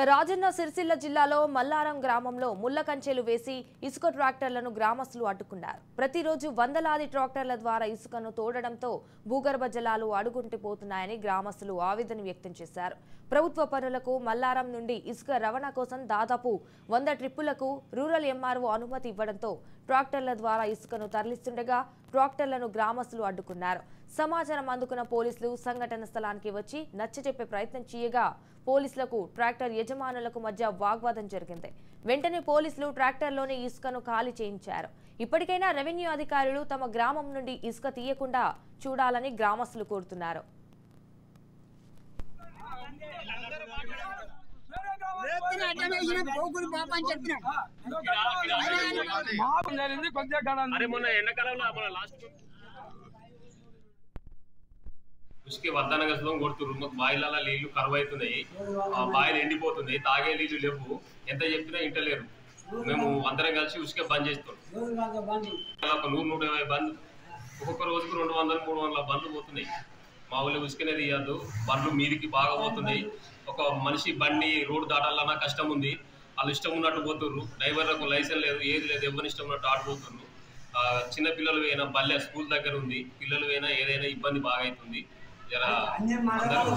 రాజన్న సిరిసిల్ల జిల్లాలో మల్లారం గ్రామంలో ముళ్ల కంచెలు వేసి ఇసుక ట్రాక్టర్లను గ్రామస్తులు అడ్డుకున్నారు. ప్రతిరోజు వందలాది ట్రాక్టర్ల ద్వారా ఇసుకను తోడడంతో భూగర్భ జలాలు అడుగుంటిపోతున్నాయని గ్రామస్తులు ఆవేదన వ్యక్తం చేశారు. ప్రభుత్వ పనులకు మల్లారం నుండి ఇసుక రవాణా కోసం దాదాపు 100 ట్రిప్పులకు రూరల్ ఎంఆర్ఓ అనుమతి ఇవ్వడంతో ట్రాక్టర్ల ద్వారా ఇసుకను తరలిస్తుండగా ట్రాక్టర్లను గ్రామస్తులు అడ్డుకున్నారు. సమాచారం అందుకున్న పోలీసులు సంఘటన స్థలానికి వచ్చి నచ్చజెప్పే ప్రయత్నం చేయగా పోలీసులకు ట్రాక్టర్ యజమానులకు మధ్య వాగ్వాదం జరిగింది. వెంటనే పోలీసులు ట్రాక్టర్లోని ఇసుకను ఖాళీ చేయించారు. ఇప్పటికైనా రెవెన్యూ అధికారులు తమ గ్రామం నుండి ఇసుక తీయకుండా చూడాలని గ్రామస్తులు కోరుతున్నారు. ఉసుకే వద్దనగసం కొడుతున్నారు. మాకు బాయిలలో నీళ్లు కరువు అవుతున్నాయి, బాయిలు ఎండిపోతున్నాయి, తాగే నీళ్లు లేవు. ఎంత చెప్పినా ఇంటలేరు. మేము అందరం కలిసి ఉసుకే బంద్ చేస్తాం. ఒక 100-120 బండ్లు, ఒక్కొక్క రోజుకు 200-300 బండ్లు పోతున్నాయి. మా ఊళ్ళో ఉసుకనే తీయద్దు, బండ్లు మీదికి బాగా పోతున్నాయి. ఒక మనిషి బండి రోడ్డు దాటాలన్నా కష్టం ఉంది. వాళ్ళు ఇష్టం ఉన్నట్టు పోతుర్రు. డ్రైవర్లకు లైసెన్స్ లేదు, ఏది లేదు, ఎవరి ఇష్టం ఉన్నట్టు ఆడిపోతున్నారు. చిన్న పిల్లలు అయినా బల్లె స్కూల్ దగ్గర ఉంది, పిల్లలు అయినా ఏదైనా ఇబ్బంది బాగా అవుతుంది. జర అందరూ